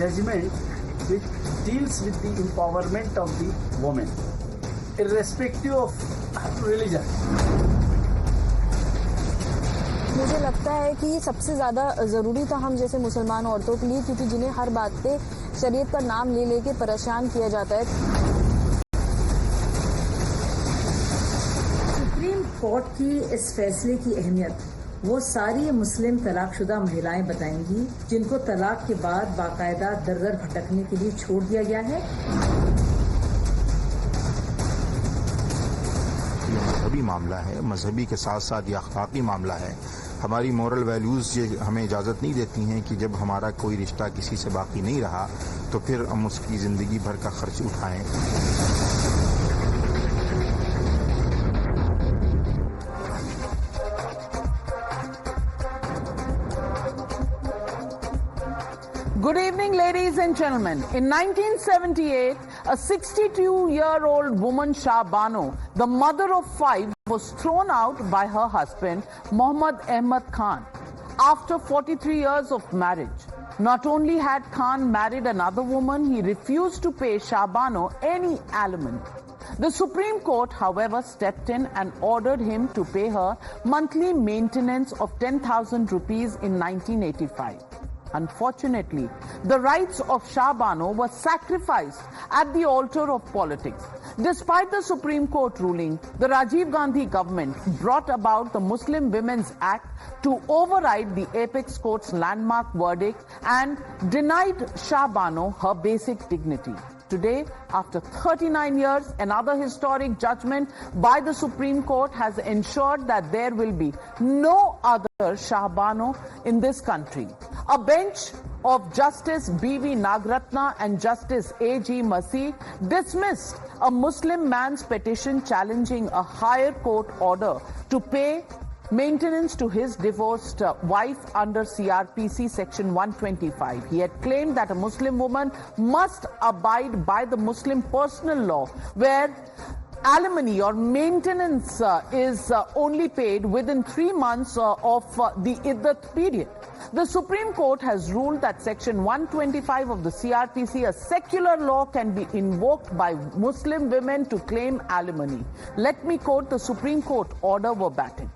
judgment which deals with the empowerment of the woman, irrespective of religion. मुझे लगता है कि ये सबसे ज़्यादा ज़रूरी था हम जैसे मुसलमान औरतों के लिए, क्योंकि जिन्हें हर बात पे शरीयत का नाम ले लेके परेशान किया जाता है। सुप्रीम कोर्ट की इस फैसले की अहमियत वो सारी मुस्लिम तलाकशुदा महिलाएं बताएंगी जिनको तलाक के बाद बाकायदा दर दर भटकने के लिए छोड़ दिया गया है। ये मजहबी मामला है, मजहबी के साथ साथ ये अखलाकी मामला है। हमारी मॉरल वैल्यूज़ ये हमें इजाज़त नहीं देती हैं कि जब हमारा कोई रिश्ता किसी से बाकी नहीं रहा तो फिर हम उसकी ज़िंदगी भर का खर्च उठाएं। Good evening, ladies and gentlemen. In 1978, a 62-year-old woman, Shah Bano, the mother of 5, was thrown out by her husband, Mohammad Ahmad Khan, after 43 years of marriage. Not only had Khan married another woman, he refused to pay Shah Bano any alimony. The Supreme Court, however, stepped in and ordered him to pay her monthly maintenance of 10,000 rupees in 1985. Unfortunately, the rights of Shah Bano were sacrificed at the altar of politics. Despite the Supreme Court ruling, the Rajiv Gandhi government brought about the Muslim Women's Act to override the apex court's landmark verdict and denied Shah Bano her basic dignity. Today, after 39 years, another historic judgment by the Supreme Court has ensured that there will be no other Shah Bano in this country. A bench of Justice B.V. Nagratna and Justice A.G. Masih dismissed a Muslim man's petition challenging a higher court order to pay maintenance to his divorced wife under CRPC section 125. He had claimed that a Muslim woman must abide by the Muslim personal law, where alimony or maintenance is only paid within 3 months of the iddat period. The Supreme Court has ruled that section 125 of the CRPC, a secular law, can be invoked by Muslim women to claim alimony. Let me quote the Supreme Court order verbatim.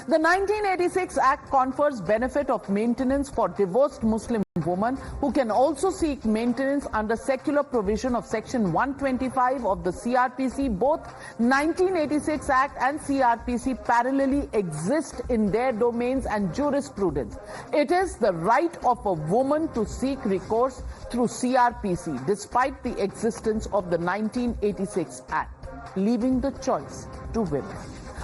The 1986 Act confers benefit of maintenance for divorced Muslim women who can also seek maintenance under secular provision of section 125 of the CRPC. Both 1986 Act and CRPC parallelly exist in their domains and jurisprudence. It is the right of a woman to seek recourse through CRPC despite the existence of the 1986 Act, leaving the choice to women.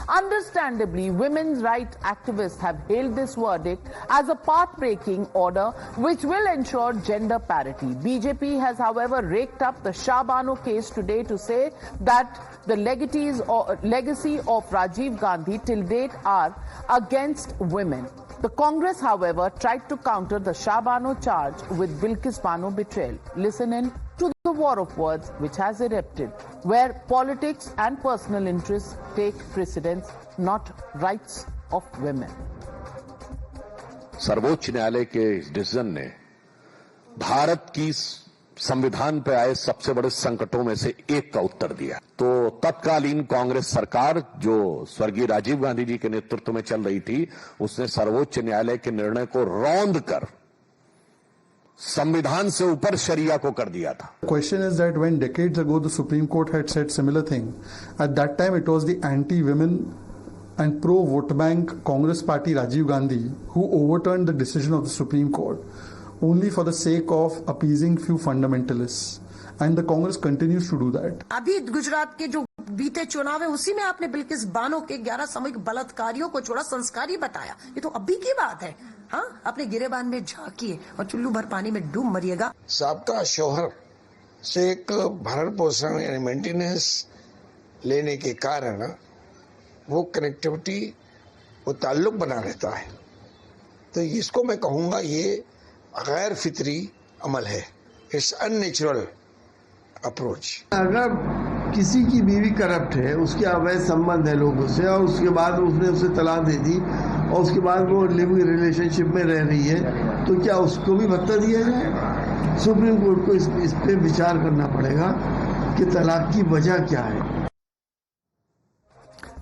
Understandably, women's rights activists have hailed this verdict as a path-breaking order which will ensure gender parity. BJP has, however, raked up the Shah Bano case today to say that the legacy of Rajiv Gandhi till date are against women. The Congress, however, tried to counter the Shah Bano charge with Bilkis Bano betrayal. Listen in to the war of words which has erupted, where politics and personal interests take precedence, not rights of women. सर्वोच्च न्यायालय के इस decision ने भारत की संविधान पर आए सबसे बड़े संकटों में से एक का उत्तर दिया। तो तत्कालीन कांग्रेस सरकार जो स्वर्गीय राजीव गांधी जी के नेतृत्व में चल रही थी, उसने सर्वोच्च न्यायालय के निर्णय को रौंद कर संविधान से ऊपर शरिया को कर दिया था। Question is that when decades ago the Supreme Court had said similar thing, at that time it was the anti-women and pro-vote bank Congress party Rajiv Gandhi who overturned the decision of the Supreme Court only for the sake of appeasing few fundamentalists, and the Congress continues to do that. अभी गुजरात के जो बीते चुनाव है उसी में आपने बिल्किस बानो के 11 सामूहिक बलात्कारियों को छोड़ा, संस्कारी बताया। ये तो अभी की बात है। हाँ, अपने गिरेबान में झांकिए और चुल्लू भर पानी में डूब मरिएगा। सबका शौहर से एक भरण पोषण यानी मेंटेनेंस लेने के कारण वो कनेक्टिविटी, वो ताल्लुक बना रहता है। तो इसको मैं कहूँगा ये गैर फितरी अमल है, इट्स अननेचुरल अप्रोच। अगर किसी की बीवी करप्ट है, उसके अवैध संबंध है लोगों से और उसके बाद उसने उसे तलाक दे दी और उसके बाद वो लिविंग रिलेशनशिप में रह रही है, तो क्या उसको भी भत्ता दिया जाए? सुप्रीम कोर्ट को इस पे विचार करना पड़ेगा कि तलाक की वजह क्या है.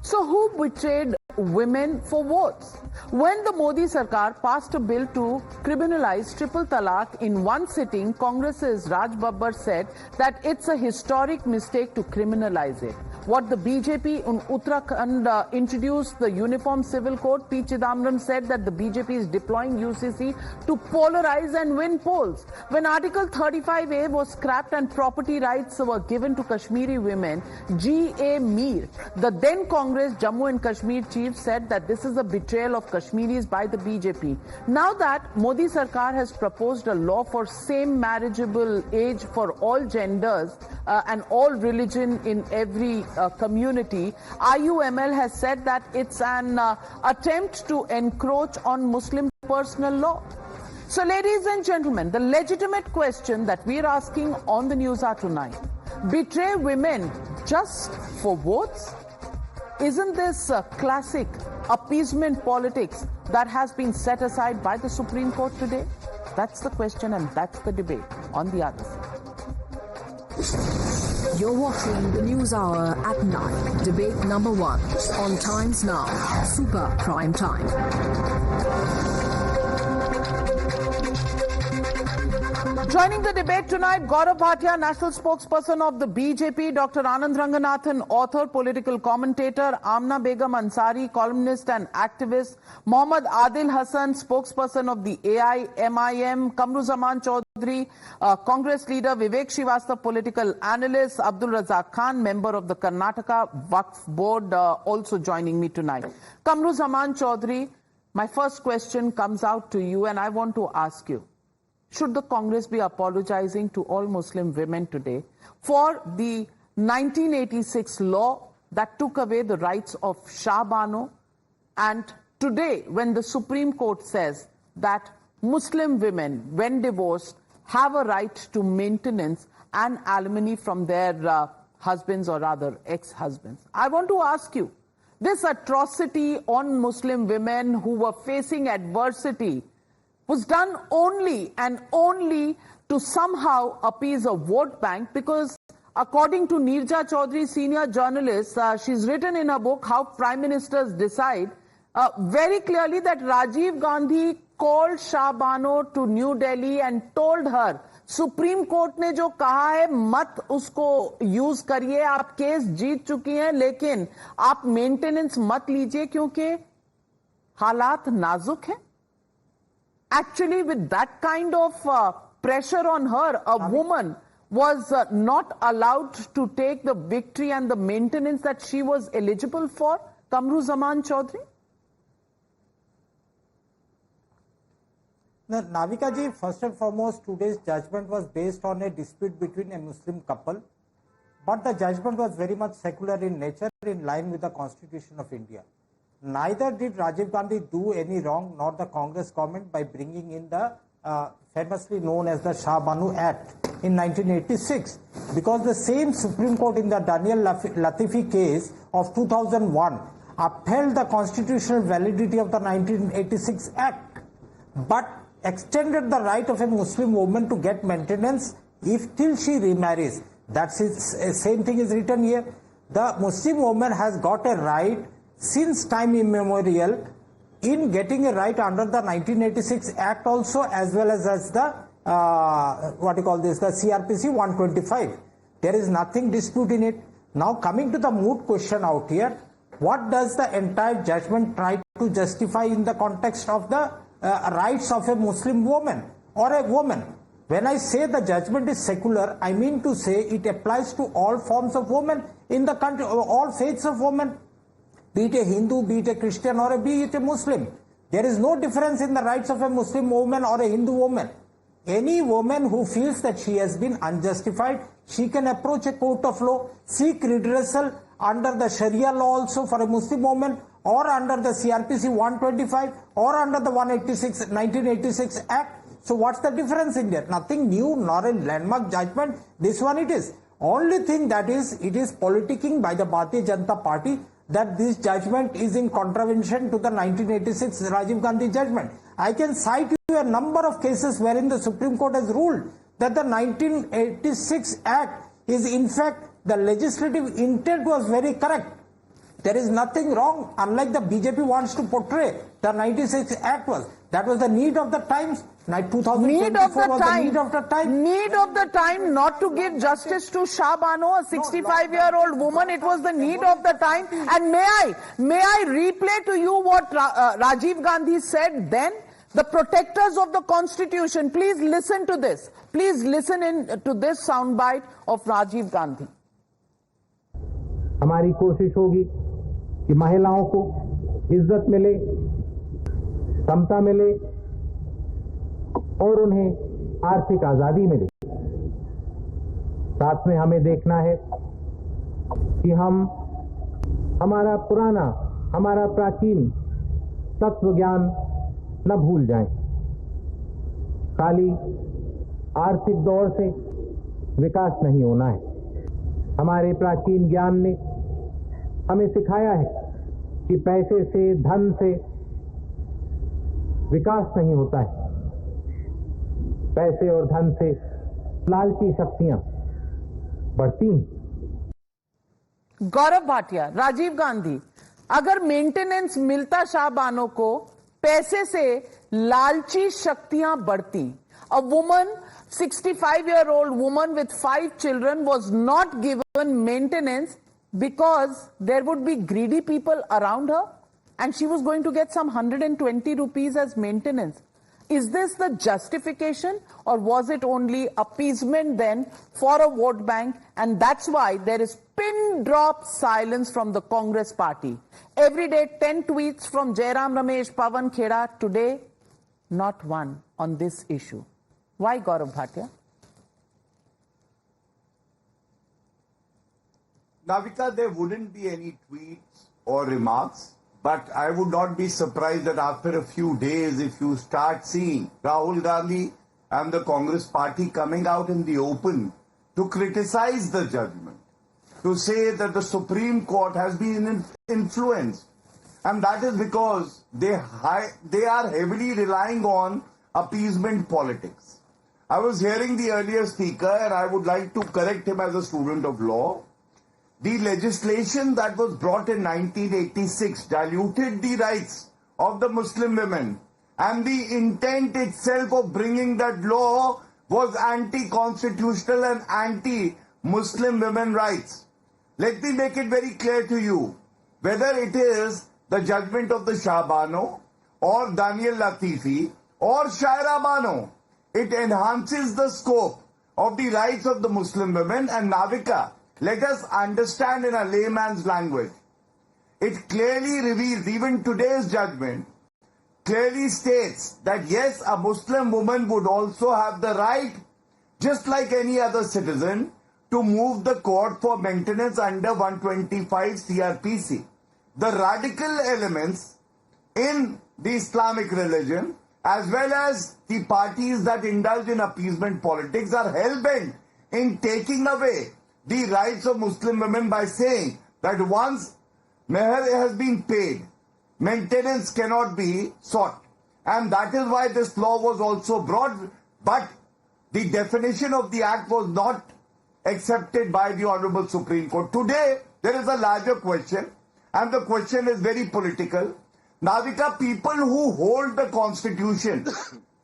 So who betrayed women for votes? When the Modi Sarkar passed a bill to criminalize triple talaq in one sitting, Congress's Raj Babbar said that it's a historic mistake to criminalize it. What the BJP in Uttarakhand introduced the Uniform Civil Code, P. Chidambaram said that the BJP is deploying UCC to polarize and win polls. When Article 35A was scrapped and property rights were given to Kashmiri women, G.A. Mir, the then Congress Jammu and Kashmir chief, said that this is a betrayal of Kashmiris by the BJP. Now that Modi Sarkar has proposed a law for same marriageable age for all genders and all religion in every community, IUML has said that it's an attempt to encroach on Muslim personal law. So, ladies and gentlemen, the legitimate question that we're asking on the News Hour tonight: betray women just for votes? Isn't this classic appeasement politics that has been set aside by the Supreme Court today? That's the question and that's the debate on the other side. You're watching the News Hour at 9. Debate number 1 on Times Now. Super Prime Time. Joining the debate tonight, Gaurav Bhatia, national spokesperson of the BJP, Dr. Anand Ranganathan, author, political commentator, Amna Begum Ansari, columnist and activist, Mohammad Adil Hassan, spokesperson of the AIMIM, Kamruzaman Chaudhary, Congress leader, Vivek Srivastava, political analyst, Abdul Razak Khan, member of the Karnataka Waqf Board, also joining me tonight. Kamruzaman Chaudhary, my first question comes out to you and I want to ask you, should the Congress be apologizing to all Muslim women today for the 1986 law that took away the rights of Shah Bano? And today, when the Supreme Court says that Muslim women, when divorced, have a right to maintenance and alimony from their husbands or rather ex-husbands. I want to ask you, this atrocity on Muslim women who were facing adversity was done only and only to somehow appease a vote bank, because according to Neerja Chaudhary, senior journalist, she's written in her book, How Prime Ministers Decide, very clearly that Rajiv Gandhi called Shah Bano to New Delhi and told her, supreme court ने जो कहा है मत उसको use करिए, आप case जीत चुकी हैं, लेकिन आप मेंटेनेंस मत लीजिए क्योंकि हालात नाजुक हैं. Actually, with that kind of pressure on her, a woman was not allowed to take the victory and the maintenance that she was eligible for. Kamruzaman Chaudhary? Now, Navika ji, first and foremost, today's judgment was based on a dispute between a Muslim couple, but the judgment was very much secular in nature, in line with the Constitution of India. Neither did Rajiv Gandhi do any wrong, nor the Congress government, by bringing in the famously known as the Shah Bano Act in 1986, because the same Supreme Court in the Daniel Latifi case of 2001 upheld the constitutional validity of the 1986 Act, but extended the right of a Muslim woman to get maintenance if till she remarries. That's the same thing is written here. The Muslim woman has got a right since time immemorial in getting a right under the 1986 Act also, as well as the the CRPC 125. There is nothing dispute in it. Now coming to the moot question out here, what does the entire judgment try to justify in the context of the rights of a Muslim woman or a woman? When I say the judgment is secular, I mean to say it applies to all forms of women in the country, all faiths of women, be it a Hindu, be it a Christian, or be it a Muslim. There is no difference in the rights of a Muslim woman or a Hindu woman. Any woman who feels that she has been unjustified, she can approach a court of law, seek redressal under the Sharia law also for a Muslim woman, or under the CRPC 125, or under the 1986 Act. So what's the difference in there? Nothing new, nor a landmark judgment. This one it is. Only thing that is, it is politicking by the Bharatiya Janata Party that this judgment is in contravention to the 1986 Rajiv Gandhi judgment. I can cite you a number of cases wherein the Supreme Court has ruled that the 1986 Act is in fact, the legislative intent was very correct. There is nothing wrong, unlike the BJP wants to portray the 96 Act was. That was the need of the times. 2024 was the need of the time. Need of the time not to give justice to Shah Bano, a 65-year-old woman. It was the need of the time. And may I replay to you what Rajiv Gandhi said then? The protectors of the Constitution. Please listen to this. Please listen in to this soundbite of Rajiv Gandhi. हमारी कोशिश होगी कि महिलाओं को इज्जत मिले, समता मिले और उन्हें आर्थिक आजादी मिले। साथ में हमें देखना है कि हम हमारा पुराना, हमारा प्राचीन तत्व ज्ञान न भूल जाएं। खाली आर्थिक दौर से विकास नहीं होना है। हमारे प्राचीन ज्ञान ने हमें सिखाया है कि पैसे से, धन से विकास नहीं होता है। पैसे और धन से लालची शक्तियां बढ़ती हैं। गौरव भाटिया, राजीव गांधी, अगर मेंटेनेंस मिलता शाह बानो को, पैसे से लालची शक्तियां बढ़ती। A woman, 65-year-old woman with 5 children was not given maintenance because there would be greedy people around her and she was going to get some 120 rupees as maintenance. Is this the justification or was it only appeasement then for a vote bank? And that's why there is pin drop silence from the Congress party. Every day 10 tweets from Jairam Ramesh, Pawan Kheda. Today, not one on this issue. Why, Gaurav Bhatia? Navika, there wouldn't be any tweets or remarks, but I would not be surprised that after a few days, if you start seeing Rahul Gandhi and the Congress party coming out in the open to criticize the judgment, to say that the Supreme Court has been influenced, and that is because they are heavily relying on appeasement politics. I was hearing the earlier speaker, and I would like to correct him as a student of law. The legislation that was brought in 1986 diluted the rights of the Muslim women, and the intent itself of bringing that law was anti-constitutional and anti-Muslim women rights. Let me make it very clear to you, whether it is the judgment of the Shah Bano or Daniel Latifi or Shaira Bano, it enhances the scope of the rights of the Muslim women. And Navika, let us understand in a layman's language. It clearly reveals, even today's judgment, clearly states that yes, a Muslim woman would also have the right, just like any other citizen, to move the court for maintenance under 125 CRPC. The radical elements in the Islamic religion, as well as the parties that indulge in appeasement politics, are hell-bent in taking away the rights of Muslim women by saying that once meher has been paid, maintenance cannot be sought. And that is why this law was also brought, but the definition of the act was not accepted by the Honorable Supreme Court. Today, there is a larger question, and the question is very political. Navika, people who hold the Constitution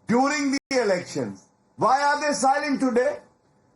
during the elections, why are they silent today?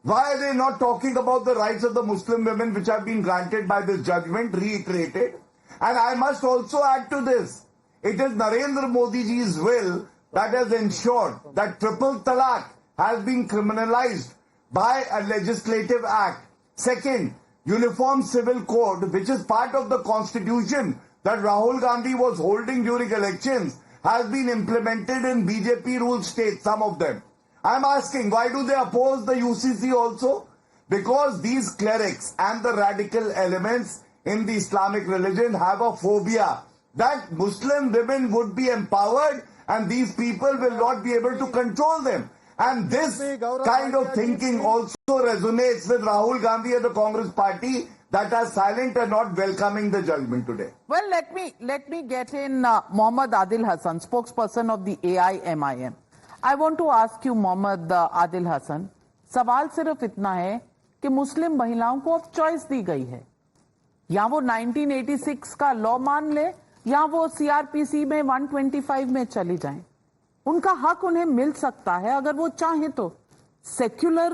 Why are they not talking about the rights of the Muslim women which have been granted by this judgment, reiterated? And I must also add to this, it is Narendra Modi ji's will that has ensured that triple talaq has been criminalized by a legislative act. Second, Uniform Civil Code, which is part of the Constitution that Rahul Gandhi was holding during elections, has been implemented in BJP ruled states, some of them. I'm asking, why do they oppose the UCC also? Because these clerics and the radical elements in the Islamic religion have a phobia that Muslim women would be empowered and these people will not be able to control them. And this kind of thinking also resonates with Rahul Gandhi and the Congress party that are silent and not welcoming the judgment today. Well, let me get in Mohammad Adil Hassan, spokesperson of the AIMIM. I want to ask you, Mohammad Adil Hassan, सवाल सिर्फ इतना है कि मुस्लिम महिलाओं को अब choice दी गई है, या वो 1986 का लॉ मान ले या वो सीआरपीसी में 125 में चली जाएं। उनका हक उन्हें मिल सकता है अगर वो चाहे तो। सेक्युलर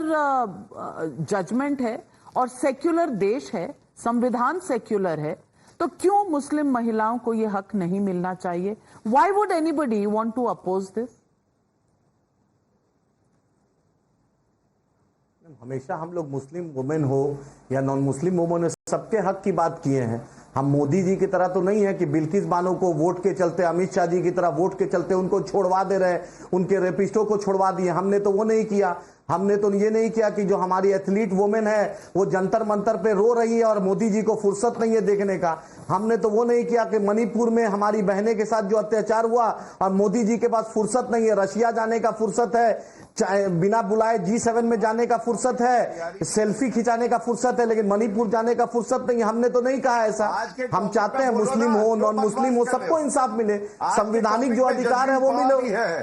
जजमेंट है और सेक्युलर देश है, संविधान सेक्युलर है, तो क्यों मुस्लिम महिलाओं को ये हक नहीं मिलना चाहिए? Why would anybody want to oppose this? हमेशा हम लोग मुस्लिम वुमेन हो या नॉन मुस्लिम वुमेन हो, सबके हक की बात किए हैं। हम मोदी जी की तरह तो नहीं है कि बिल्किस बानो को वोट के चलते, अमित शाह जी की तरह वोट के चलते उनको छोड़वा दे रहे, उनके रेपिस्टों को छोड़वा दिए। हमने तो वो नहीं किया। हमने तो ये नहीं किया कि जो हमारी एथलीट वुमेन है वो जंतर मंतर पे रो रही है और मोदी जी को फुर्सत नहीं है देखने का। हमने तो वो नहीं किया कि मणिपुर में हमारी बहनें के साथ जो अत्याचार हुआ और मोदी जी के पास फुर्सत नहीं है, रशिया जाने का फुर्सत है, बिना बुलाए G7 में जाने का फुर्सत है, सेल्फी खिंचाने का फुर्सत है, लेकिन मणिपुर जाने का फुर्सत नहीं। हमने तो नहीं कहा ऐसा। हम चाहते हैं मुस्लिम हो नॉन मुस्लिम हो सबको इंसाफ मिले, संवैधानिक जो अधिकार है वो मिले।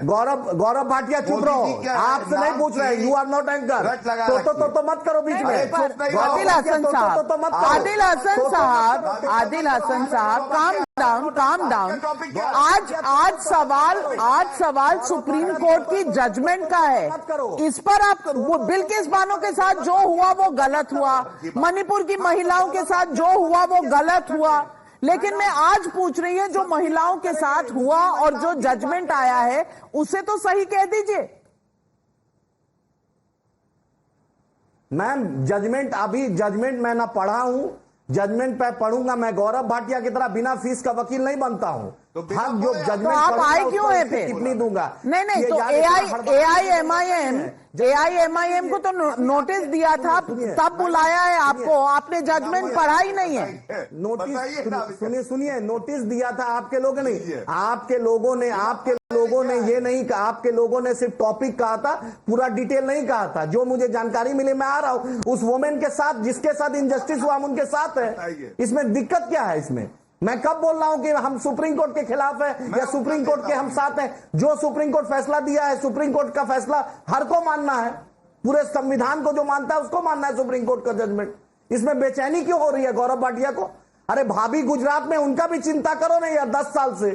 गौरव भाटिया चुप रहो, आपसे नहीं पूछ रहे, यू आर नॉट एंकर। तो मत करो बीच में। आदिल हसन साहब काम डाउन। आज सवाल सुप्रीम कोर्ट की जजमेंट का है। इस पर आप बिल्किस बानो के साथ जो हुआ वो गलत हुआ, मणिपुर की महिलाओं के साथ जो हुआ वो गलत हुआ, लेकिन मैं आज पूछ रही हूं जो महिलाओं के साथ हुआ और जो जजमेंट आया है उसे तो सही कह दीजिए। मैम जजमेंट मैं ना पढ़ा हूं, जजमेंट पे पढ़ूंगा। मैं गौरव भाटिया की तरह बिना फीस का वकील नहीं बनता हूं। हम जो जजमेंट तो आप आए क्यों है फिर? टिप्पणी दूंगा। नहीं तो AIMIM को तो नोटिस दिया था, तब बुलाया है आपको, आपने जजमेंट पढ़ा ही नहीं है। नोटिस सुनिए नोटिस दिया था आपके लोगों ने, आपके लोगों ने ये नहीं कहा, आपके लोगों ने सिर्फ टॉपिक कहा था, पूरा डिटेल नहीं कहा था। जो मुझे जानकारी मिली मैं आ रहा हूं, उस वुमेन के साथ जिसके साथ इंजस्टिस हुआ हम उनके साथ है। इसमें दिक्कत क्या है? इसमें मैं कब बोल रहा हूं कि हम सुप्रीम कोर्ट के खिलाफ है या सुप्रीम कोर्ट के हम साथ हैं? जो सुप्रीम कोर्ट फैसला दिया है, सुप्रीम कोर्ट का फैसला हर को मानना है, पूरे संविधान को जो मानता है उसको मानना है सुप्रीम कोर्ट का जजमेंट। इसमें बेचैनी क्यों हो रही है गौरव भाटिया को? अरे भाभी गुजरात में, उनका भी चिंता करो ना यार। 10 साल से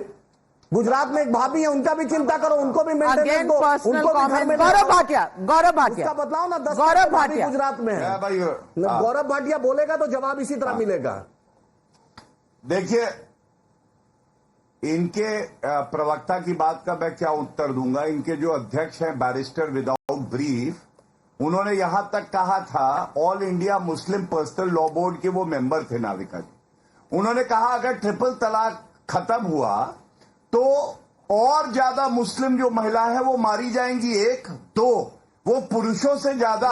गुजरात में एक भाभी है, उनका भी चिंता करो, उनको भी मेंटेनेंस दो, उनको भी घर में। गौरव भाटिया उसका बतलाओ ना। 10 गौरव भाटिया गुजरात में है। गौरव भाटिया बोलेगा तो जवाब इसी तरह मिलेगा। देखिए, इनके प्रवक्ता की बात का मैं क्या उत्तर दूंगा। इनके जो अध्यक्ष हैं बैरिस्टर विदाउट ब्रीफ, उन्होंने यहां तक कहा था, all India Muslim personal law board के वो मेंबर थे नाविका जी। उन्होंने कहा अगर ट्रिपल तलाक खत्म हुआ तो और ज्यादा मुस्लिम जो महिला है वो मारी जाएंगी। 1, 2 वो पुरुषों से ज्यादा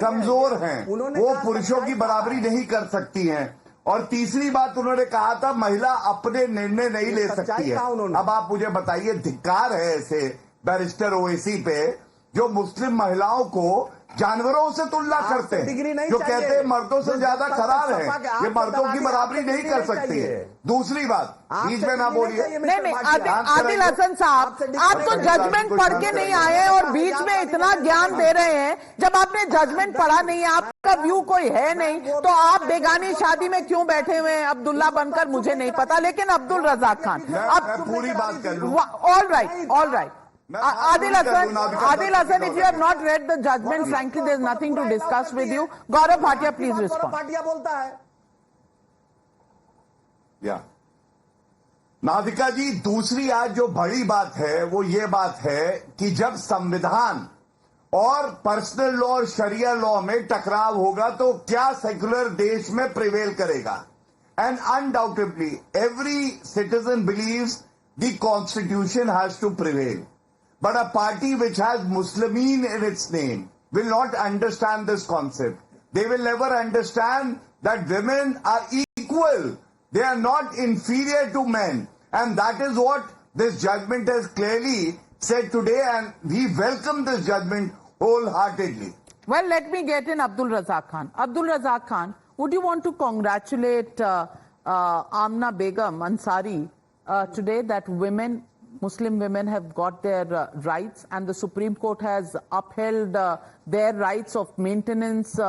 कमजोर हैं, वो पुरुषों की बराबरी नहीं कर सकती हैं। और तीसरी बात उन्होंने कहा था महिला अपने निर्णय नहीं ले सकती है। अब आप मुझे बताइए, धिक्कार है ऐसे बैरिस्टर ओवैसी पे जो मुस्लिम महिलाओं को जानवरों से तुलना करते हैं, जो कहते हैं मर्दों से ज्यादा खराब है, ये मर्दों की बराबरी नहीं कर सकती है। दूसरी बात, बीच में ना बोलिए। नहीं आदिल हसन साहब, आप तो जजमेंट पढ़ के नहीं आए और बीच में इतना ज्ञान दे रहे हैं। जब आपने जजमेंट पढ़ा नहीं है, आपका व्यू कोई है नहीं, तो आप बेगानी शादी में क्यों बैठे हुए हैं अब्दुल्ला बनकर, मुझे नहीं पता। लेकिन अब्दुल रजाक खान, अब पूरी बात कर लूं। All right Adil Hasan, if you have not read the judgment, frankly, there is nothing to discuss with you. Gaurav Bhatia, please respond. Bhatia बोलता है। नाविका जी, दूसरी आज जो बड़ी बात है वो ये बात है कि जब संविधान और पर्सनल लॉ और शरिया लॉ में टकराव होगा तो क्या सेक्युलर देश में प्रिवेल करेगा? And undoubtedly every citizen believes the constitution has to prevail. But a party which has Muslimin in its name will not understand this concept. They will never understand that women are equal. They are not inferior to men. And that is what this judgment has clearly said today, and we welcome this judgment wholeheartedly. Well, let me get in Abdul Razak Khan. Abdul Razak Khan, would you want to congratulate Amna Begum Ansari today that women Muslim women have got their rights, and the Supreme Court has upheld their rights of maintenance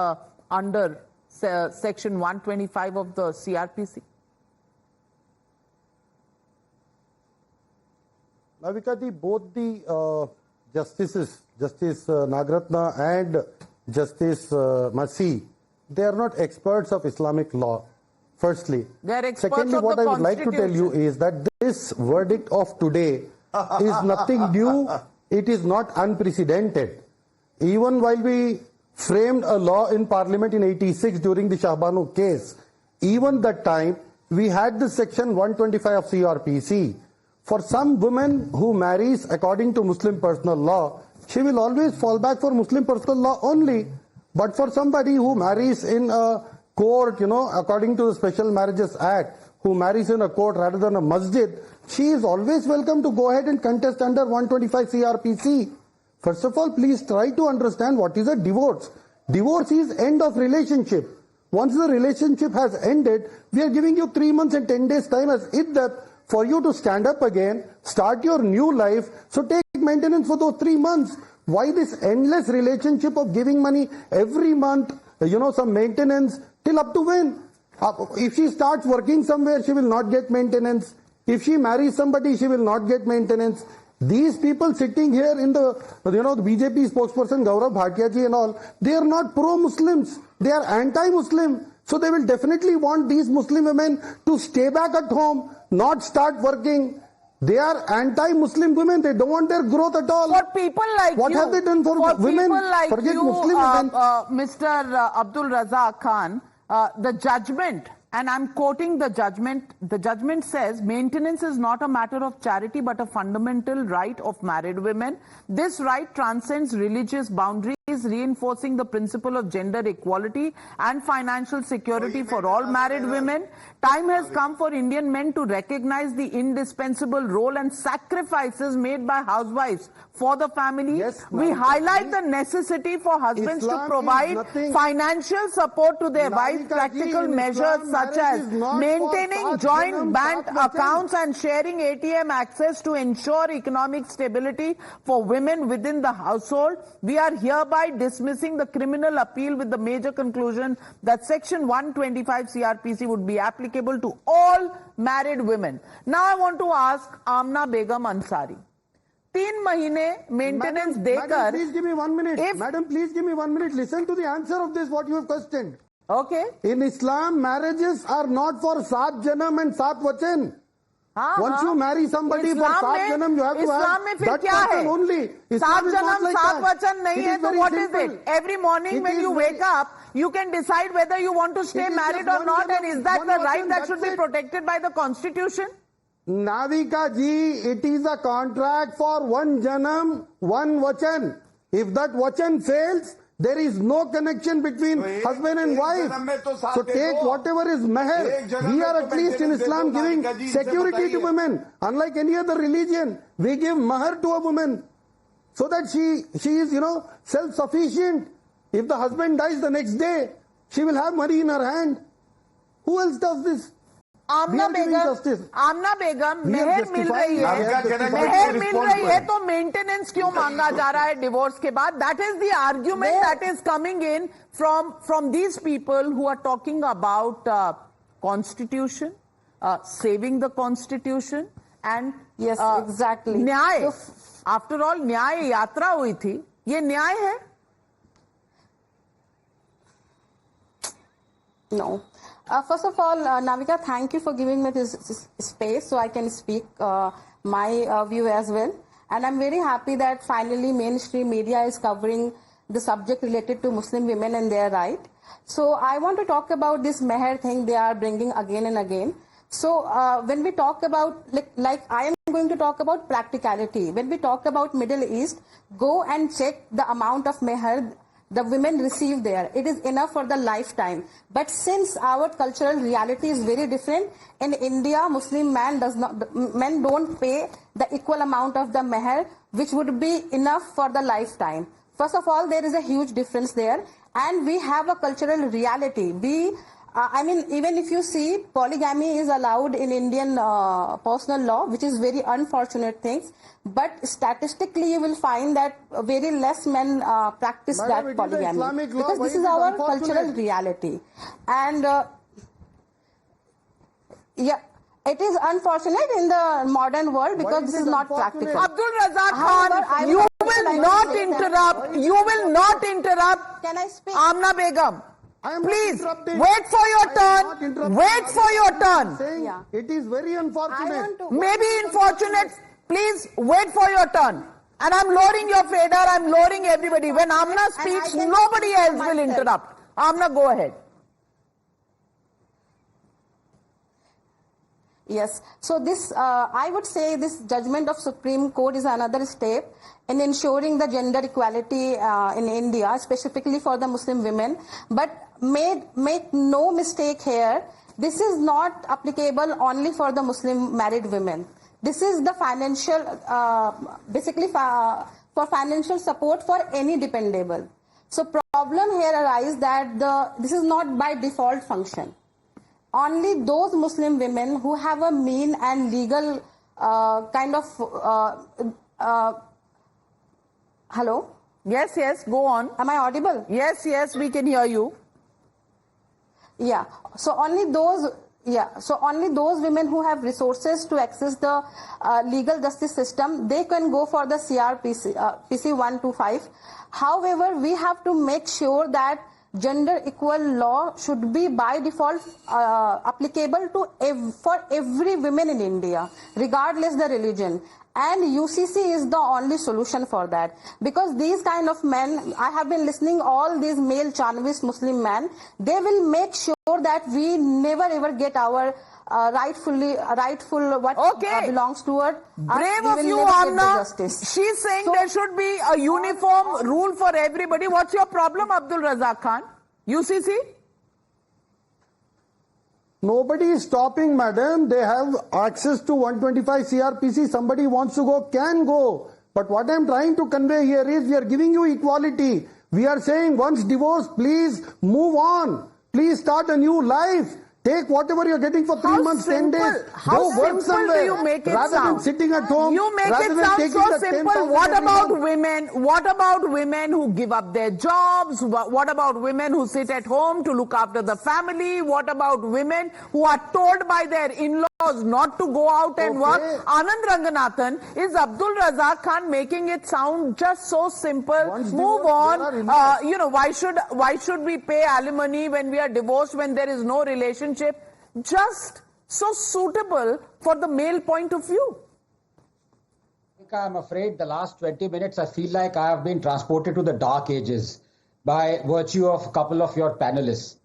under Section 125 of the CRPC? Navika ji, both the justices, Justice Nagratna and Justice Masi, they are not experts of Islamic law, firstly. They are experts Secondly, of what the I would like to tell you is that this verdict of today is nothing new. It is not unprecedented. Even while we framed a law in Parliament in 86 during the Shah Bano case, even that time we had the Section 125 of CRPC. For some women who marries according to Muslim personal law, she will always fall back for Muslim personal law only. But for somebody who marries in a court, according to the Special Marriages Act, who marries in a court rather than a masjid, she is always welcome to go ahead and contest under 125 CRPC. First of all, please try to understand what is a divorce. Divorce is end of relationship. Once the relationship has ended, we are giving you 3 months and 10 days time as iddat for you to stand up again, start your new life. So take maintenance for those 3 months. Why this endless relationship of giving money every month, some maintenance, till up to when? If she starts working somewhere, she will not get maintenance. If she marries somebody, she will not get maintenance. These people sitting here in the BJP spokesperson Gaurav Bhatia ji and all, they are not pro-Muslims. They are anti-Muslim. So they will definitely want these Muslim women to stay back at home, not start working. They are anti-Muslim women. They don't want their growth at all. For people like what you, have they done for women? People like Forget you, Muslim women. Mr. Abdul Razak Khan, the judgment, and I'm quoting the judgment says, maintenance is not a matter of charity but a fundamental right of married women. This right transcends religious boundaries, reinforcing the principle of gender equality and financial security for all married women. Time has come for Indian men to recognize the indispensable role and sacrifices made by housewives for the family. Yes, we highlight the necessity for husbands to provide financial support to their wives. Practical measures such as maintaining joint bank accounts and sharing ATM access to ensure economic stability for women within the household. We are hereby dismissing the criminal appeal with the major conclusion that Section 125 CRPC would be applicable to all married women. Now I want to ask Amna Begum Ansari. 3 महीने maintenance देकर. Madam, please give me 1 minute. Madam, please give me 1 minute. Listen to the answer of this, what you have questioned. Okay. In Islam, marriages are not for 7 janam and 7 vachan. Once you marry somebody for 7 janam, you have to have that person only. 7 janam, 7 vachan nahi hai, so what is it? Every morning when you wake up, you can decide whether you want to stay married or not, and is that the right that should be protected by the Constitution? Navika ji, it is a contract for 1 janam, 1 vachan. If that vachan fails, there is no connection between husband and wife. So take whatever is meher. We are at least in Islam giving security to women. Unlike any other religion, we give mahar to a woman so that she is, self-sufficient. If the husband dies the next day, she will have money in her hand. Who else does this? आमना बेगम मेहर मिल रही है तो maintenance क्यों मांगा जा रहा है divorce के बाद? That is the argument that is coming in from these people who are talking about constitution, saving the constitution and yes exactly Nyay. After all Nyay Yatra हुई थी, ये न्याय है? No. First of all, Navika, thank you for giving me this space so I can speak my view as well. And I'm very happy that finally mainstream media is covering the subject related to Muslim women and their right. So I want to talk about this meher thing they are bringing again and again. So when we talk about, like I am going to talk about practicality. When we talk about Middle East, go and check the amount of meher the women receive there. It is enough for the lifetime. But since our cultural reality is very different, in India, Muslim men don't pay the equal amount of the meher, which would be enough for the lifetime. First of all, there is a huge difference there. And we have a cultural reality. I mean, even if you see, polygamy is allowed in Indian personal law, which is very unfortunate things. But statistically, you will find that very less men practice that polygamy, because this is our cultural reality. And yeah, it is unfortunate in the modern world because this is not practical. Abdul Razak Khan, you will not interrupt. You will not interrupt. Can I speak? Amna Begum. Please wait for your turn. Wait for your turn. Yeah. It is very unfortunate. Maybe unfortunate. Please wait for your turn. And I'm lowering your fader. I'm lowering everybody. When Amna speaks, nobody else will interrupt. Amna, go ahead. Yes. So this, I would say this judgment of Supreme Court is another step in ensuring the gender equality in India, specifically for the Muslim women. But make no mistake here, this is not applicable only for the Muslim married women. This is the financial, basically for financial support for any dependable. So problem here arises that this is not by default function. Only those Muslim women who have a mean and legal kind of hello? Yes, yes, go on. Am I audible? Yes, yes, we can hear you. Yeah. So only those women who have resources to access the legal justice system, they can go for the PC 125. However, we have to make sure that gender equal law should be by default applicable to for every woman in India, regardless the religion. And UCC is the only solution for that. Because these kind of men, I have been listening all these male chauvinist Muslim men, they will make sure that we never ever get our rightful what belongs to us. Brave of you, Amna. She's saying there should be a uniform rule for everybody. What's your problem, Abdul Razak Khan? UCC? Nobody is stopping, madam. They have access to 125 CRPC. Somebody wants to go, can go. But what I'm trying to convey here is we are giving you equality. We are saying once divorced, please move on. Please start a new life. Take whatever you're getting for 3 months, 10 days. How go work somewhere. Do you make it rather sound? than sitting at home. You make it sound so simple. What about women? What about women who give up their jobs? What about women who sit at home to look after the family? What about women who are told by their in-laws not to go out and work? Anand Ranganathan, is Abdul Razak Khan making it sound just so simple? Move on. Why should we pay alimony when we are divorced, when there is no relationship? Just so suitable for the male point of view. I'm afraid the last 20 minutes I feel like I have been transported to the dark ages by virtue of a couple of your panelists.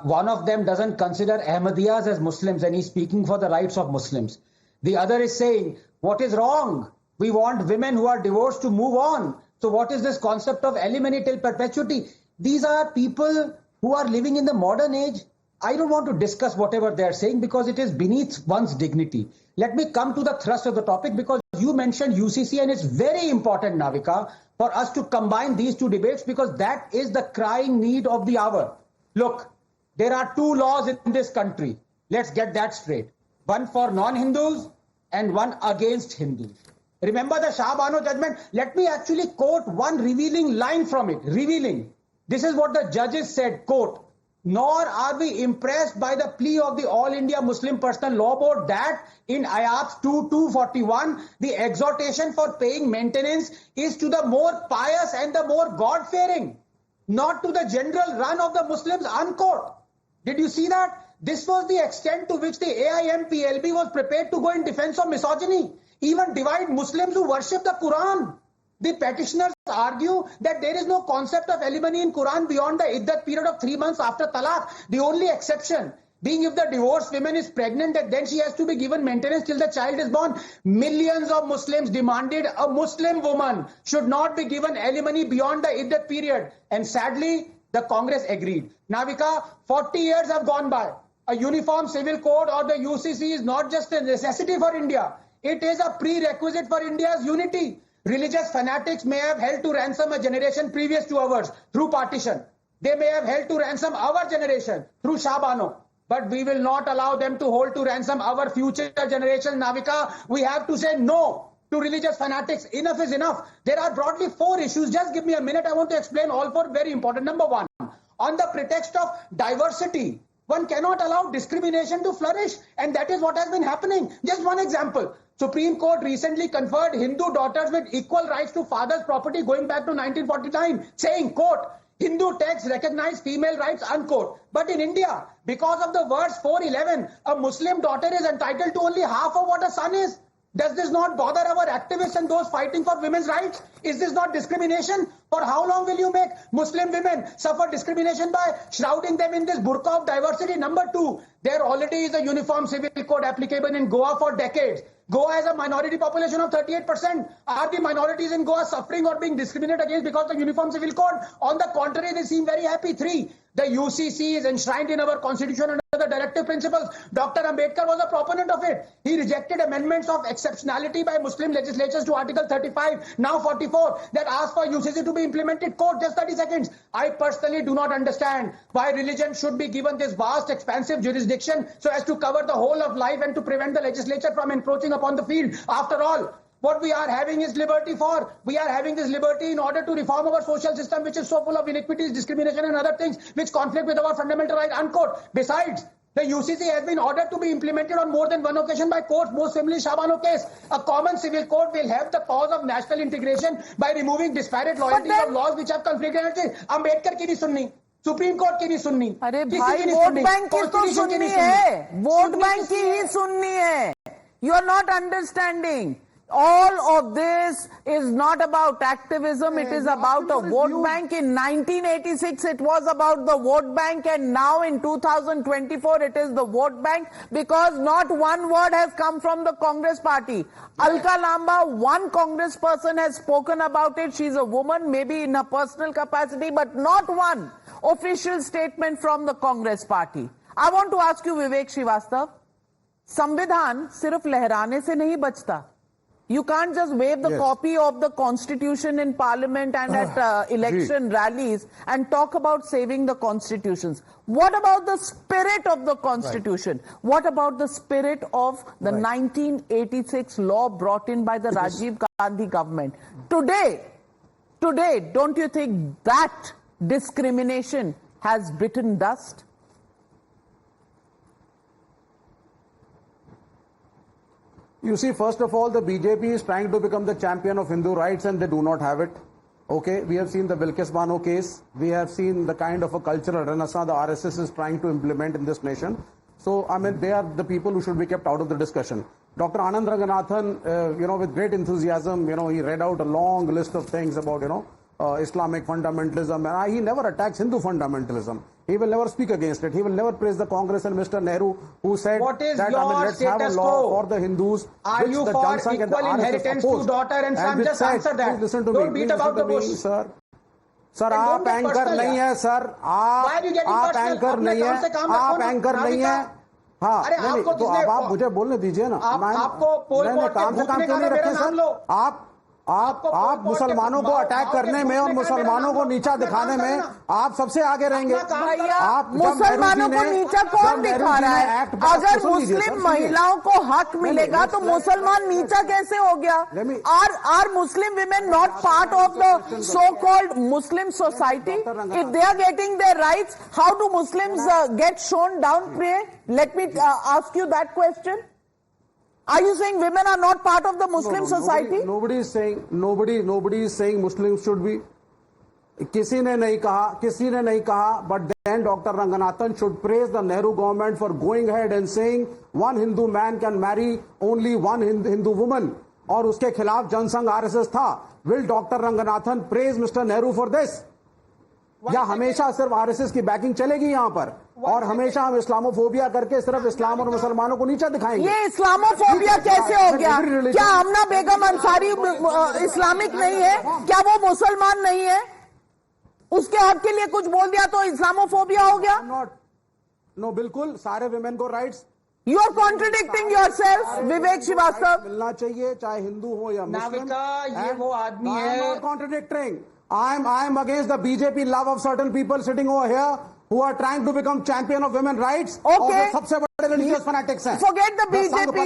One of them doesn't consider Ahmadiyyas as Muslims and he's speaking for the rights of Muslims. The other is saying, what is wrong? We want women who are divorced to move on. So what is this concept of alimony till perpetuity? These are people who are living in the modern age. I don't want to discuss whatever they are saying because it is beneath one's dignity. Let me come to the thrust of the topic because you mentioned UCC and it's very important, Navika, for us to combine these two debates because that is the crying need of the hour. Look, there are two laws in this country. Let's get that straight. One for non-Hindus and one against Hindus. Remember the Shah Bano judgment? Let me actually quote one revealing line from it. Revealing. This is what the judges said, quote, nor are we impressed by the plea of the All India Muslim Personal Law Board that in IAPS 2241, the exhortation for paying maintenance is to the more pious and the more God-fearing, not to the general run of the Muslims, unquote. Did you see that? This was the extent to which the AIMPLB was prepared to go in defense of misogyny, even divide Muslims who worship the Quran. The petitioners argue that there is no concept of alimony in Quran beyond the iddat period of 3 months after talaq. The only exception being if the divorced woman is pregnant, that then she has to be given maintenance till the child is born. Millions of Muslims demanded a Muslim woman should not be given alimony beyond the iddat period. And sadly, the Congress agreed. Navika, 40 years have gone by. A uniform civil code or the UCC is not just a necessity for India. It is a prerequisite for India's unity. Religious fanatics may have held to ransom a generation previous to ours through partition. They may have held to ransom our generation through Shah Bano, but we will not allow them to hold to ransom our future generation. Navika, we have to say no to religious fanatics. Enough is enough. There are broadly 4 issues. Just give me a minute. I want to explain all 4 very important. Number 1, on the pretext of diversity, one cannot allow discrimination to flourish, and that is what has been happening. Just one example. Supreme Court recently conferred Hindu daughters with equal rights to father's property going back to 1949, saying, quote, Hindu texts recognize female rights, unquote. But in India, because of the verse 411, a Muslim daughter is entitled to only half of what a son is. Does this not bother our activists and those fighting for women's rights? Is this not discrimination? For how long will you make Muslim women suffer discrimination by shrouding them in this burqa of diversity? Number 2, there already is a uniform civil code applicable in Goa for decades. Goa has a minority population of 38%. Are the minorities in Goa suffering or being discriminated against because of the uniform civil code? On the contrary, they seem very happy. 3, the UCC is enshrined in our constitution under the directive principles. Dr. Ambedkar was a proponent of it. He rejected amendments of exceptionality by Muslim legislatures to Article 35, now 44, that asked for UCC to be implemented. Quote, just 30 seconds. I personally do not understand why religion should be given this vast, expansive jurisdiction so as to cover the whole of life and to prevent the legislature from encroaching upon the field. After all, what we are having is liberty for. We are having this liberty in order to reform our social system, which is so full of iniquities, discrimination and other things which conflict with our fundamental right, unquote. Besides, the UCC has been ordered to be implemented on more than one occasion by courts, most famously Shah Bano case. A common civil code will help the cause of national integration by removing disparate loyalties of laws which have conflicted. Ambedkar की नहीं सुननी, supreme court की नहीं सुननी, अरे भाई vote bank की तो सुननी है, वोट बैंक की ही सुननी है. You are not understanding. All of this is not about activism. It is about a vote bank. In 1986, it was about the vote bank, and now in 2024, it is the vote bank because not one word has come from the Congress party. Alka Lamba, one Congress person has spoken about it. She's a woman, maybe in her personal capacity, but not one official statement from the Congress party. I want to ask you, Vivek Srivastava, संविधान सिर्फ लहराने से नहीं बचता. You can't just wave the copy of the constitution in parliament and at election rallies and talk about saving the constitutions. What about the spirit of the constitution? Right. What about the spirit of the 1986 law brought in by the Rajiv Gandhi government? Today, don't you think that discrimination has bitten dust? You see, first of all, the BJP is trying to become the champion of Hindu rights and they do not have it. Okay, we have seen the Bilkis Bano case. We have seen the kind of a cultural renaissance the RSS is trying to implement in this nation. So, I mean, they are the people who should be kept out of the discussion. Dr. Anand Ranganathan, with great enthusiasm, he read out a long list of things about, Islamic fundamentalism. And he never attacks Hindu fundamentalism. He will never speak against it. He will never praise the Congress and Mr. Nehru, who said let's have a law for the Hindus. Are you for equal inheritance to daughter and son? Just answer that. Listen to Don't beat about the bush. Sir, आप anchor नहीं है sir. आप anchor नहीं है. आप anchor नहीं है. हाँ, नहीं, तो आप मुझे बोलने दीजिए ना. मैंने काम से काम क्यों नहीं रखे सर? आप मुसलमानों को अटैक करने में और मुसलमानों को नीचा दिखाने में आप सबसे आगे रहेंगे. आप मुसलमानों को नीचा कौन दिखा रहा है? अगर मुस्लिम महिलाओं को हक मिलेगा तो मुसलमान नीचा कैसे हो गया? Are Muslim women not part of the so-called Muslim society? If they are getting their rights, how do Muslims get shown down? Let me ask you that question. Are you saying women are not part of the Muslim society? Nobody is saying Muslims should be. किसी ने नहीं कहा, but then Dr. Ranganathan should praise the Nehru government for going ahead and saying one Hindu man can marry only one Hindu woman. और उसके खिलाफ Jansangh RSS था. Will Dr. Ranganathan praise Mr. Nehru for this? या हमेशा सिर्फ RSS की banking चलेगी यहाँ पर और हमेशा हम इस्लामोफोबिया करके सिर्फ इस्लाम और मुसलमानों को नीचा दिखाएंगे? ये इस्लामोफोबिया कैसे हो गया? क्या आमना बेगम अंसारी इस्लामिक नहीं है? क्या वो मुसलमान नहीं है? उसके हक के लिए कुछ बोल दिया तो इस्लामोफोबिया हो गया? नो, बिल्कुल सारे विमेन को rights. You are contradicting yourself, Vivek Srivastava. मिलना चाहिए चाहे हिंदू हो या मुस्लिम. नाविका, ये वो आदमी है. I'm not contradicting. I'm against the BJP love of certain people sitting over here who are trying to become champion of women rights. Okay. सबसे बड़े religious fanatics हैं. Forget the BJP.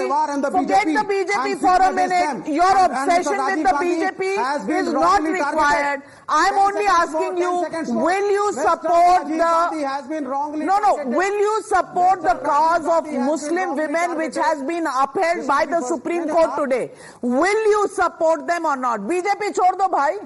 Forget the BJP for a minute. Your obsession with the BJP is not required. I'm only asking you, will you support will you support the cause of Muslim women which has been upheld by the Supreme Court today? Will you support them or not? BJP छोड़ दो भाई.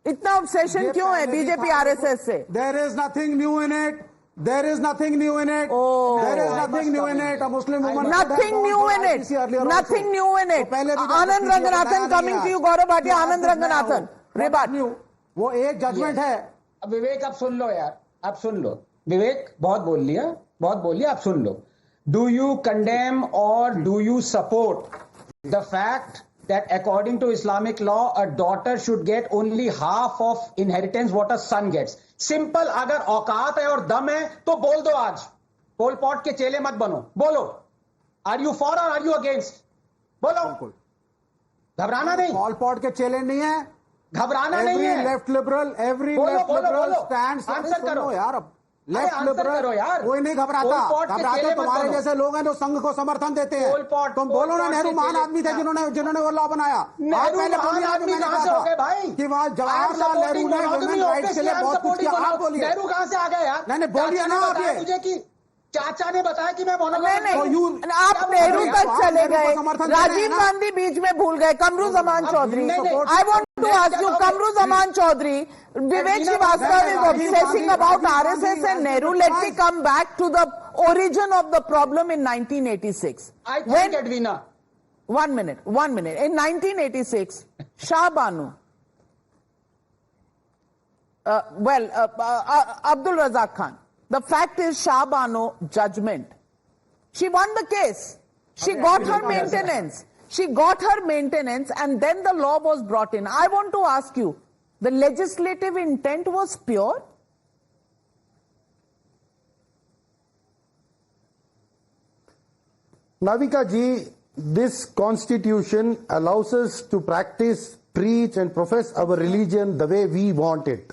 इतना obsession क्यों है BJP RSS से? There is nothing new in it. There is nothing new in it. Oh. There is nothing new in it. A Muslim woman. Nothing new in it. Nothing new in it. Anand Ranganathan coming to you, Gaurav Bhatia. Anand Ranganathan. Rebut. वो एक judgement है. अब विवेक आप सुन लो यार, आप सुन लो. विवेक बहुत बोल लिया, आप सुन लो. Do you condemn or do you support the fact that according to Islamic law, a daughter should get only half of inheritance what a son gets? Simple. अगर औकात है और दम है तो बोल दो आज. पोल पॉट के चेले मत बनो. बोलो, आर यू फॉर और आर यू अगेंस्ट? बोलो, घबराना नहीं. पोल पॉट के चेले नहीं है, घबराना नहीं है. Left liberal, every left liberal stands. Answer करो यार. लेफ्ट लिबरल यार, कोई नहीं घबराता. घबराते तुम्हारे जैसे लोग हैं जो संघ को समर्थन देते हैं. तुम बोलो ना, नेहरू महान आदमी थे जिन्होंने वो लॉ बनाया. आप पहले बोलिए ना, मैंने कहा कि वहाँ जवाहरलाल नेहरू ने वुमेन राइट्स के लिए बहुत कुछ किया. आप बोलिए, नेहरू कहाँ से आ गए यार? नहीं बोलिए ना आप. ये मुझे कि चाचा ने बताया कि मैं नहीं, आप नेहरू तक चले गए, राजीव गांधी बीच में भूल गए, Qamaruzzaman Chowdhury. I want to ask you, Qamaruzzaman Chowdhury, Vivek Srivastava is obsessing about RSS and Nehru. Let me come back to the origin of the problem in 1986. I think, Edwina. 1 minute. In 1986, Shah Banu, Abdul Razak Khan. The fact is, Shah Banu judgment. She won the case. She got her maintenance. And then the law was brought in. I want to ask you, the legislative intent was pure? Navika ji, this constitution allows us to practice, preach and profess our religion the way we want it.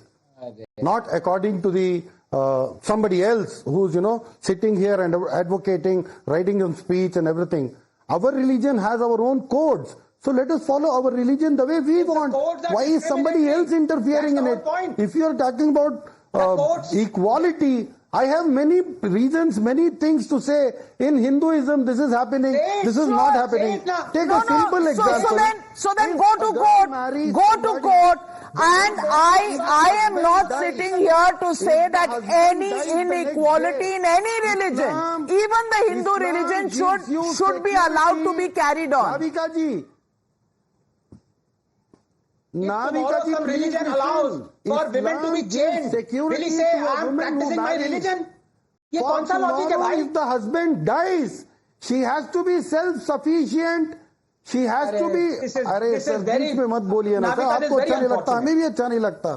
Not according to the somebody else who's, sitting here and advocating, writing a speech and everything. Our religion has our own codes. So let us follow our religion the way we want. Why is somebody else interfering in it? If you are talking about equality, I have many reasons, many things to say. In Hinduism, this is happening. This is not happening. Take a simple example. So then go to court. And I am not sitting here to say that any inequality in any religion, even the Hindu religion, should be allowed to be carried on. Navika ji, religion allows for women to be chained. Will he say, I am practicing my religion? ये कौन सा logic है भाई? If the husband dies, she has to be self-sufficient. She has to be. अरे sir, बीच में मत बोलिए ना सर. आपको अच्छा नहीं लगता, हमें भी अच्छा नहीं लगता.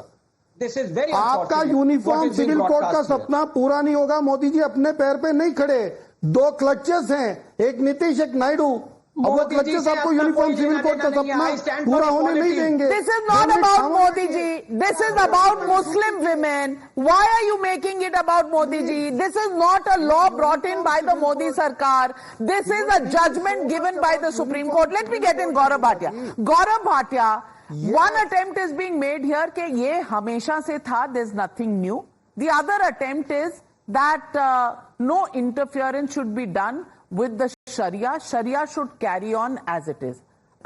आपका यूनिफॉर्म सिविल कोड का सपना पूरा नहीं होगा. मोदी जी अपने पैर पे नहीं खड़े. 2 क्लचेस हैं, एक नीतीश, एक नायडू. अब वो क्लचेस आपको यूनिफॉर्म सिविल कोड का सपना पूरा होने नहीं देंगे. This is not about Modi ji. This is about Muslim women. Why are you making it about Modi ji? This is not a law brought in by the Modi Sarkar. This is a judgment given by the Supreme Court. Let me get in Gaurav Bhatia. Gaurav Bhatia, one attempt is being made here कि ये हमेशा से था. There's nothing new. The other attempt is that no interference should be done with the Sharia. Sharia should carry on as it is.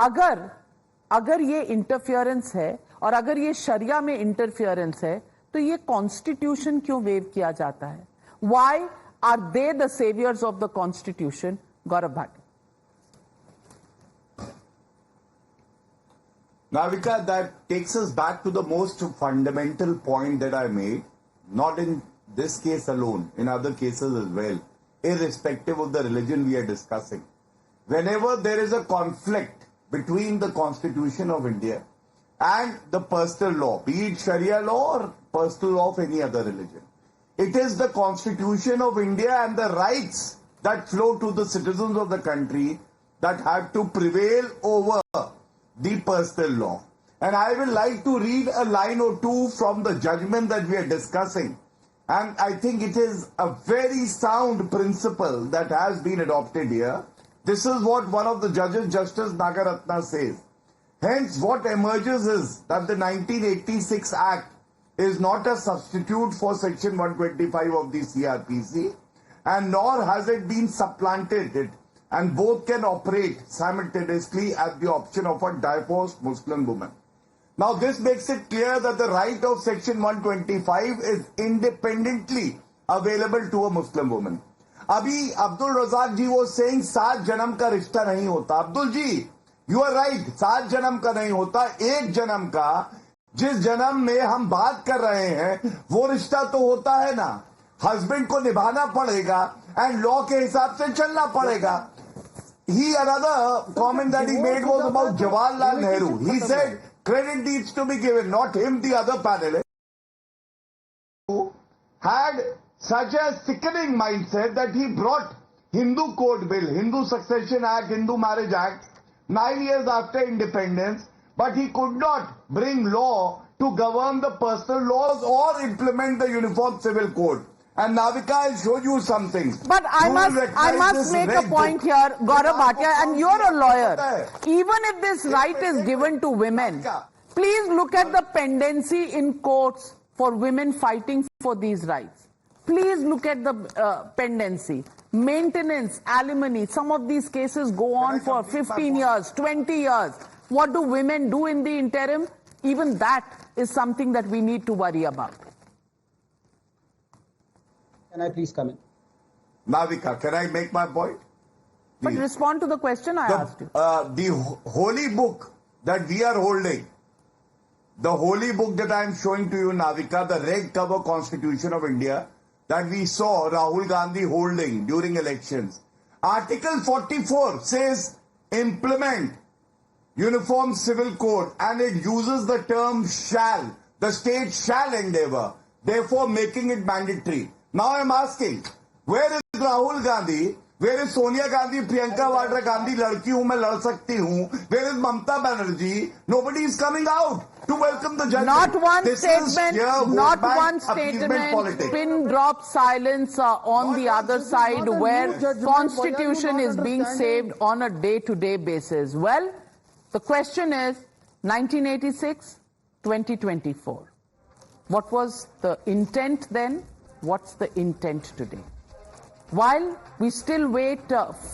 अगर ये interference है और अगर ये शरिया में इंटरफियरेंस है तो ये कॉन्स्टिट्यूशन क्यों वेव किया जाता है? Why are they the saviors of the constitution? Gaurav Bhatia. Navika, that takes us back to the most fundamental point that I made, not in this case alone, in other cases as well, irrespective of the religion we are discussing. Whenever there is a conflict between the Constitution of India and the personal law, be it Sharia law or personal law of any other religion, it is the Constitution of India and the rights that flow to the citizens of the country that have to prevail over the personal law. And I will like to read a line or two from the judgment that we are discussing. And I think it is a very sound principle that has been adopted here. This is what one of the judges, Justice Nagaratna, says. Hence, what emerges is that the 1986 Act is not a substitute for Section 125 of the CRPC, and nor has it been supplanted it, and both can operate simultaneously at the option of a divorced Muslim woman. Now, this makes it clear that the right of Section 125 is independently available to a Muslim woman. Abhi Abdul Razak ji was saying 7 janam ka rishta nahi hota. Abdul ji, you are right, 7 janam का नहीं होता, 1 जन्म का, जिस जन्म में हम बात कर रहे हैं वो रिश्ता तो होता है ना, हस्बैंड को निभाना पड़ेगा एंड लॉ के हिसाब से चलना पड़ेगा. Another comment that he made was about Jawaharlal Nehru. He said credit needs to be given, not him, the other panelist, who had such a sickening mindset that he brought Hindu Code Bill, Hindu Succession Act, Hindu Marriage Act, 9 years after independence, but he could not bring law to govern the personal laws or implement the Uniform Civil Code. And Navika, I'll show you something. But I must make a point here, Gaurav Bhatia, and you're a lawyer. Even if this right is given to women, please look at the pendency in courts for women fighting for these rights. Please look at the pendency. Maintenance, alimony, some of these cases go on for 15 years, 20 years. What do women do in the interim? Even that is something that we need to worry about. Can I please come in? Navika, can I make my point? But respond to the question I asked you. The holy book that we are holding, the holy book that I am showing to you, Navika, the red cover Constitution of India, that we saw Rahul Gandhi holding during elections. Article 44 says implement Uniform Civil Code, and it uses the term shall. The state shall endeavor, therefore making it mandatory. Now I am asking, where is Rahul Gandhi? Where is Sonia Gandhi, Priyanka Vadra Gandhi, ladki hu, main lad sakti hu? Where is Mamata Banerjee? Nobody is coming out to welcome the judgment. Not one this statement, not one statement, pin drop silence on the other side where Constitution is being saved on a day-to-day basis. Well, the question is 1986, 2024. What was the intent then? What's the intent today? While we still wait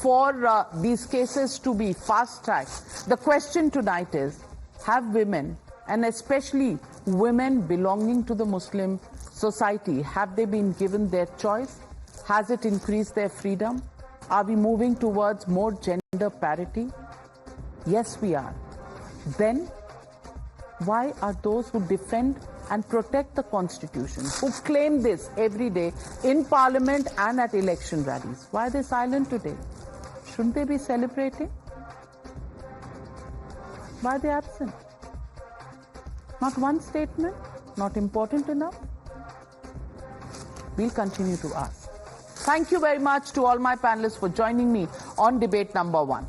for these cases to be fast-tracked, the question tonight is, have women, and especially women belonging to the Muslim society, have they been given their choice? Has it increased their freedom? Are we moving towards more gender parity? Yes, we are. Then, why are those who defend and protect the Constitution, who claim this every day in Parliament and at election rallies, why are they silent today? Shouldn't they be celebrating? Why are they absent? Not one statement? Not important enough? We'll continue to ask. Thank you very much to all my panelists for joining me on debate number 1.